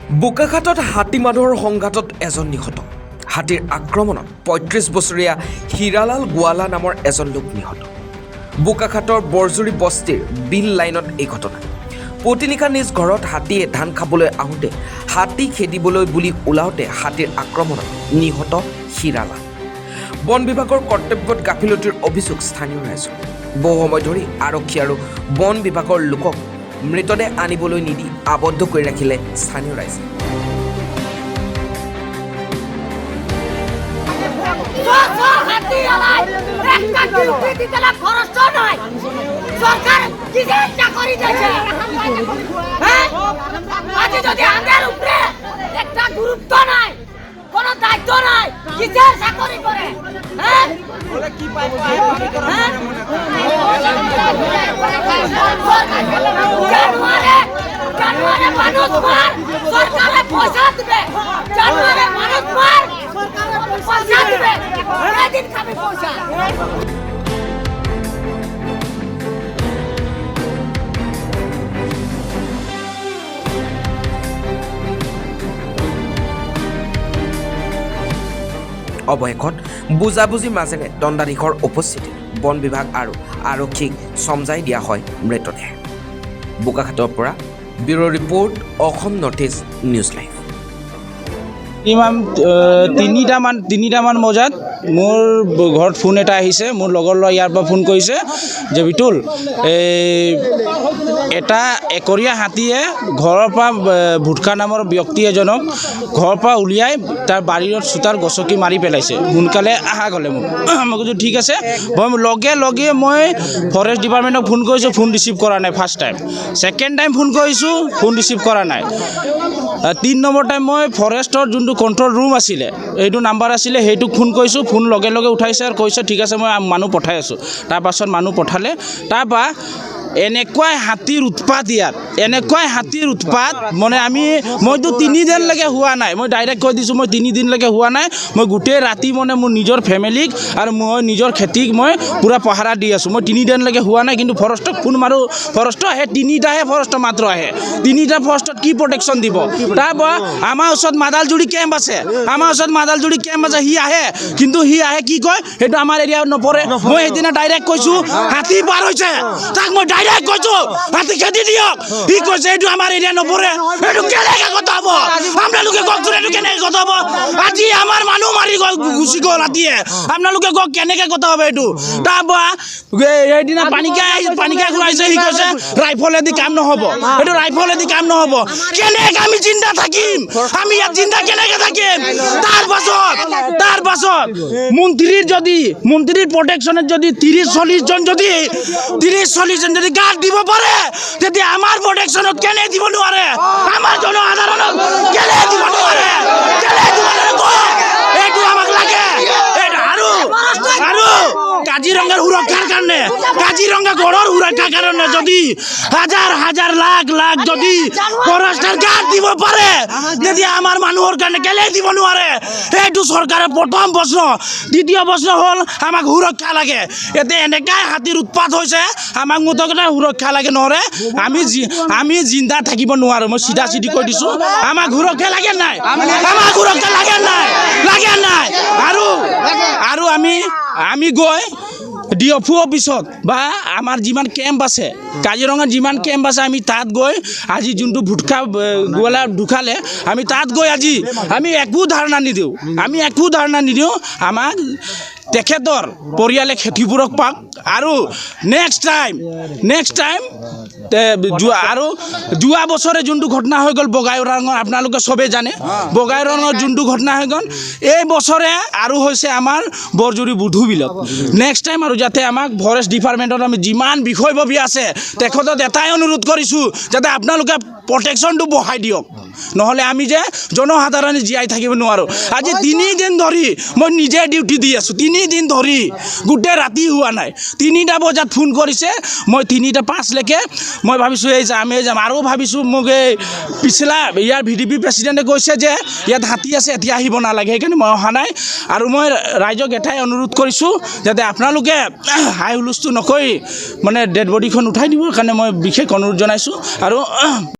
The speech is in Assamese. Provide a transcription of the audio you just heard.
বোকাখাটত হাতী মানুহৰ সংঘাতত এজন নিহত। হাতীৰ আক্ৰমণত ৩৫ বছৰীয়া হীৰালাল গোৱালা নামৰ এজন লোক নিহত। বোকাখাটৰ বৰজুৰি বস্তিৰ বিল লাইনত এই ঘটনা। পুৱতিনিশা নিজ ঘৰত হাতীয়ে ধান খাবলৈ আহোঁতে হাতী খেদিবলৈ বুলি ওলাওঁতে হাতীৰ আক্ৰমণত নিহত হীৰালাল। বন বিভাগৰ কৰ্তব্যত গাফিলতিৰ অভিযোগ স্থানীয় ৰাইজৰ। বহু সময় ধৰি আৰক্ষী আৰু বন বিভাগৰ লোকক মৃতদেহ আনিবলৈ নিদি আবদ্ধ কৰি ৰাখিলে স্থানীয় ৰাইজে। কোনো দায়িত্ব নাই কিসের চাকরি করে বলে কি পাবো জানুয়ারে মানুষ মার সরকারে পয়সা দিবে জানুয়ারে মানুষ মার সরকারে পয়সা দিবে দিন খাবে পয়সা অৱশেষত বুজাবুজিৰ মাজেৰে দণ্ডাধীশৰ উপস্থিতিত বন বিভাগ আৰু আৰক্ষীক চমজাই দিয়া হয় মৃতদেহ। বোকাখাটৰ পৰা bureau' report, Assam north east news live. তিনিটামান বজাত মোৰ ঘৰত ফোন এটা আহিছে। মোৰ লগৰ ল'ৰা ইয়াৰ পৰা ফোন কৰিছে যে বিতুল, এটা একৰীয়া হাতীয়ে ঘৰৰ পৰা ভুটকা নামৰ ব্যক্তি এজনক ঘৰৰ পৰা উলিয়াই তাৰ বাৰীৰ চোতাল গছকি মাৰি পেলাইছে, সোনকালে আহা গ'লে মোক। মই কৈছোঁ ঠিক আছে। লগে লগে মই ফৰেষ্ট ডিপাৰ্টমেণ্টক ফোন কৰিছোঁ, ফোন ৰিচিভ কৰা নাই। First time. Second time phone কৰিছোঁ, ফোন ৰিচিভ কৰা নাই। 3 নম্বৰ টাইম মই ফৰেষ্টৰ যোনটো কণ্ট্ৰল ৰুম আছিলে, এইটো নাম্বাৰ আছিলে, সেইটোক ফোন কৰিছোঁ। ফোন লগে লগে উঠাইছে আৰু কৈছে ঠিক আছে মই মানুহ পঠাই আছোঁ। তাৰপাছত মানুহ পঠালে। তাৰপৰা এনেকুৱাই হাতীৰ উৎপাত ইয়াত, এনেকুৱাই হাতীৰ উৎপাত মানে মইতো 3 দিনলৈকে হোৱা নাই। মই ডাইৰেক্ট কৈ দিছোঁ মই 3 দিনলৈকে হোৱা নাই। মই গোটেই ৰাতি মানে মোৰ নিজৰ ফেমিলিক আৰু মই নিজৰ খেতিক মই পূৰা পহৰা দি আছোঁ। মই 3 দিনলৈকে হোৱা নাই, কিন্তু ফৰেষ্টক ফোন মাৰোঁ, ফৰেষ্ট আহে। 3টাহে ফৰেষ্ট মাত্ৰ আহে। 3টা ফৰেষ্টত কি প্ৰটেকশ্যন দিব? তাৰপৰা আমাৰ ওচৰত মাদালজুৰি কেম্প আছে, সি আহে, কিন্তু সি আহে কি কয় সেইটো আমাৰ এৰিয়াত নপৰে। মই সেইদিনা ডাইৰেক্ট কৈছোঁ হাতী পাৰ হৈছে, তাক মই ডাইৰেক্ট কৈছোঁ হাতী খেদি দিয়ক। সি কৈছে এইটো আমাৰ এৰিয়া নপৰে। এইটো কেনেকৈ কথা হ'ব? আপোনালোকে কওকচোন এইটো কেনেকৈ কথা হ'ব? আজি আমাৰ মানুহ মাৰি গুচি গ'ল হাতীয়ে, আপোনালোকে কওক কেনেকৈ কথা হ'ব এইটো? তাৰপৰা সেইদিনা পানীকাই ঘূৰাইছে, সি কৈছে ৰাইফলেদি কাম নহ'ব, এইটো ৰাইফলেদি কাম নহ'ব। কেনেকৈ আমি জিন্দা থাকিম? আমি ইয়াত জিন্দা কেনেকৈ থাকিম? তাৰপাছত মন্ত্ৰীৰ প্ৰটেকশ্যনত যদি 30-40 জন যদি গাৰ্ড দিব পাৰে, তেতিয়া আমাৰ প্ৰটেকশ্যনত কেনে দিব নোৱাৰে? আমাৰ জনসাধাৰণক কেনে দিব নোৱাৰে? এইটো আমাক লাগে। আৰু কাজিৰঙাৰ সুৰক্ষাৰ কাৰণে, কাজিৰঙা গড়ৰ সুৰক্ষাৰ কাৰণে যদি হাজাৰ লাখ যদি ফৰেষ্টৰ গাৰ্ড দিব পাৰে, তেতিয়া আমাৰ মানুহৰ কাৰণে কেলে দিব নোৱাৰে? এইটো চৰকাৰৰ প্ৰথম প্ৰশ্ন। দ্বিতীয় প্ৰশ্ন হ'ল আমাক সুৰক্ষা লাগে। এতিয়া এনেকাই হাতীৰ উৎপাত হৈছে, আমাক মুঠতে সুৰক্ষা লাগে, নহ'লে আমি জিন্দা থাকিব নোৱাৰোঁ। মই চিধা কৈ দিছোঁ, আমাক সুৰক্ষা লাগে নাই? আমাক সুৰক্ষা লাগে নাই? আৰু আমি গৈ DFO অফিচত বা আমাৰ যিমান কেম্প আছে, কাজিৰঙাত যিমান কেম্প আছে, আমি তাত গৈ আজি যোনটো ভুটকা গোৱালা ঢুকালে, আমি তাত গৈ আজি আমি একো ধাৰণা নিদিওঁ। আমাক তেখেতৰ পৰিয়ালে ক্ষতিপূৰক পাওক। আৰু নেক্সট টাইম যোৱা বছৰে যোনটো ঘটনা হৈ গ'ল বগাইৰঙৰ, আপোনালোকে চবেই জানে বগাইৰঙৰ যোনটো ঘটনা হৈ গ'ল, এই বছৰে আৰু হৈছে আমাৰ বৰজুৰি বুধু বিলত। নেক্সট টাইম আৰু যাতে আমাক ফৰেষ্ট ডিপাৰ্টমেণ্টত আমি যিমান বিষয়ববী আছে, তেখেতত এটাই অনুৰোধ কৰিছোঁ যাতে আপোনালোকে প্ৰটেকশ্যনটো বঢ়াই দিয়ক, নহ'লে আমি যে জনসাধাৰণে জীয়াই থাকিব নোৱাৰোঁ। আজি 3 দিন ধৰি মই নিজে ডিউটি দি আছোঁ, 3 দিন ধৰি গোটেই ৰাতি হোৱা নাই। 3টা বজাত ফোন কৰিছে, মই 3:05লৈকে মই ভাবিছোঁ যাম। আৰু ভাবিছোঁ মোক এই পিছলা ইয়াৰ VDP প্ৰেচিডেণ্টে কৈছে যে ইয়াত হাতী আছে, এতিয়া আহিব নালাগে, সেইকাৰণে মই অহা নাই। আৰু মই ৰাইজক এটাই অনুৰোধ কৰিছোঁ যাতে আপোনালোকে হাই হুলস্থুল নকৰি মানে ডেড বডিখন উঠাই দিবৰ কাৰণে মই বিশেষ অনুৰোধ জনাইছোঁ। আৰু